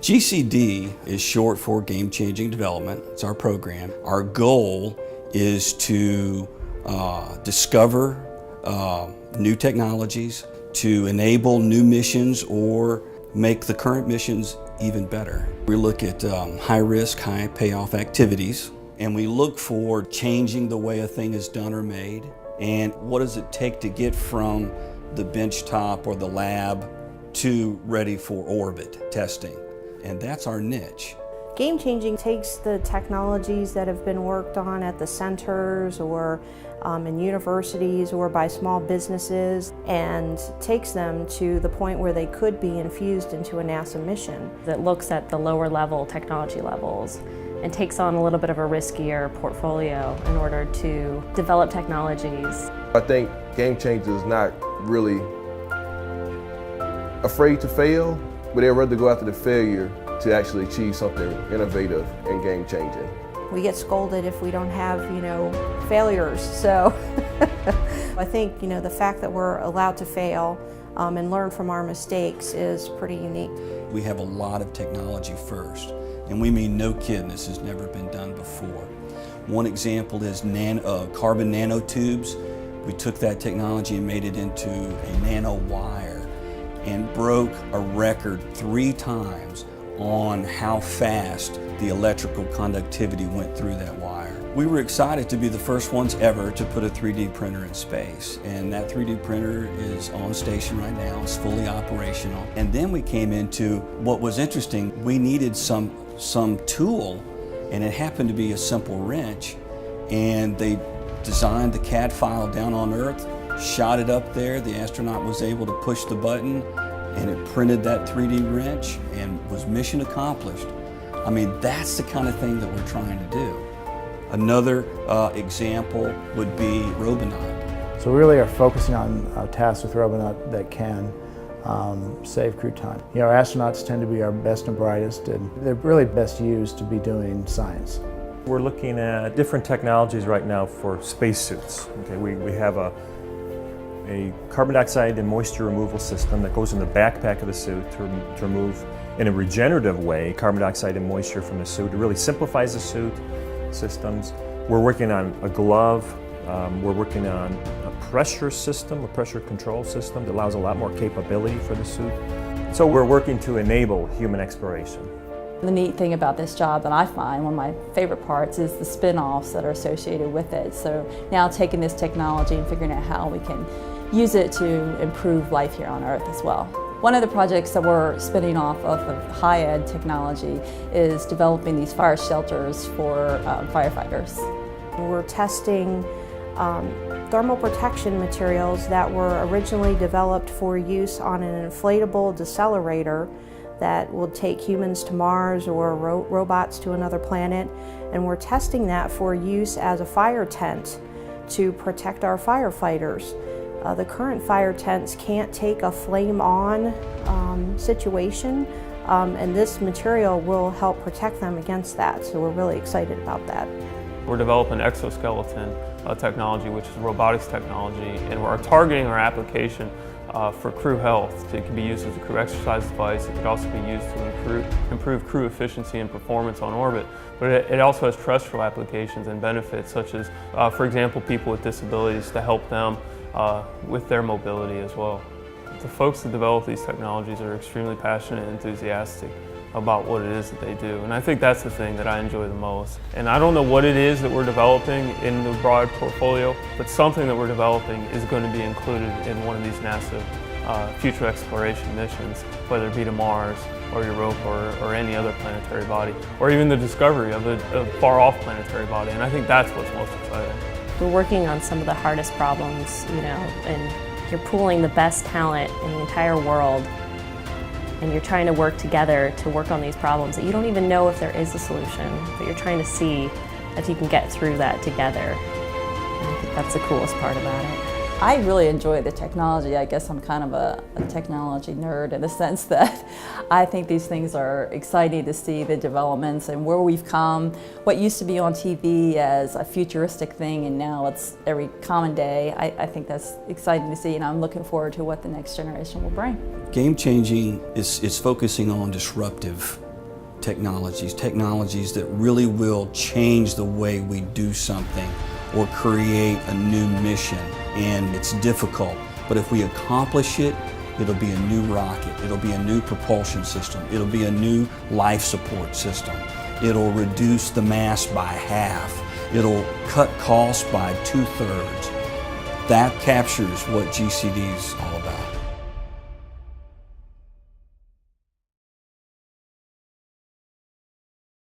GCD is short for Game Changing Development. It's our program. Our goal is to discover new technologies, to enable new missions or make the current missions even better. We look at high risk, high payoff activities, and we look for changing the way a thing is done or made, and what does it take to get from the bench top or the lab to ready for orbit testing. And that's our niche. Game Changing takes the technologies that have been worked on at the centers or in universities or by small businesses and takes them to the point where they could be infused into a NASA mission. It looks at the lower level technology levels and takes on a little bit of a riskier portfolio in order to develop technologies. I think Game Changing is not really afraid to fail, but they'd rather go after the failure to actually achieve something innovative and game-changing. We get scolded if we don't have, failures. So I think, the fact that we're allowed to fail and learn from our mistakes is pretty unique. We have a lot of technology first, and we mean no kidding, this has never been done before. One example is carbon nanotubes. We took that technology and made it into a nano wire and broke a record 3 times on how fast the electrical conductivity went through that wire. We were excited to be the first ones ever to put a 3D printer in space, and that 3D printer is on station right now. It's fully operational. And then we came into what was interesting. We needed some tool, and it happened to be a simple wrench, and they designed the CAD file down on Earth, shot it up there. The astronaut was able to push the button and it printed that 3D wrench and was mission accomplished. I mean, that's the kind of thing that we're trying to do. Another example would be Robonaut. So we really are focusing on tasks with Robonaut that can save crew time. Astronauts tend to be our best and brightest, and they're really best used to be doing science. We're looking at different technologies right now for spacesuits. Okay, we have a carbon dioxide and moisture removal system that goes in the backpack of the suit to remove, in a regenerative way, carbon dioxide and moisture from the suit. It really simplifies the suit systems. We're working on a glove. We're working on a pressure system, a pressure control system that allows a lot more capability for the suit. So we're working to enable human exploration. The neat thing about this job that I find, one of my favorite parts, is the spin-offs that are associated with it. So now taking this technology and figuring out how we can use it to improve life here on Earth as well. One of the projects that we're spinning off of high-ed technology is developing these fire shelters for firefighters. We're testing thermal protection materials that were originally developed for use on an inflatable decelerator that will take humans to Mars or robots to another planet, and we're testing that for use as a fire tent to protect our firefighters. The current fire tents can't take a flame-on situation, and this material will help protect them against that, so we're really excited about that. We're developing exoskeleton technology, which is robotics technology, and we're targeting our application for crew health. It can be used as a crew exercise device. It could also be used to improve crew efficiency and performance on orbit. But it also has terrestrial applications and benefits, such as, for example, people with disabilities, to help them with their mobility as well. The folks that develop these technologies are extremely passionate and enthusiastic about what it is that they do. And I think that's the thing that I enjoy the most. And I don't know what it is that we're developing in the broad portfolio, but something that we're developing is going to be included in one of these NASA future exploration missions, whether it be to Mars or Europa or any other planetary body, or even the discovery of a far-off planetary body. And I think that's what's most exciting. We're working on some of the hardest problems, and you're pooling the best talent in the entire world, and you're trying to work together to work on these problems that you don't even know if there is a solution, but you're trying to see if you can get through that together. And I think that's the coolest part about it. I really enjoy the technology. I guess I'm kind of a technology nerd in the sense that I think these things are exciting to see the developments and where we've come. What used to be on TV as a futuristic thing and now it's every common day. I think that's exciting to see, and I'm looking forward to what the next generation will bring. Game Changing is focusing on disruptive technologies, technologies that really will change the way we do something or create a new mission. And it's difficult, but if we accomplish it, it'll be a new rocket, it'll be a new propulsion system, it'll be a new life support system. It'll reduce the mass by half. It'll cut costs by 2/3. That captures what GCD is all about.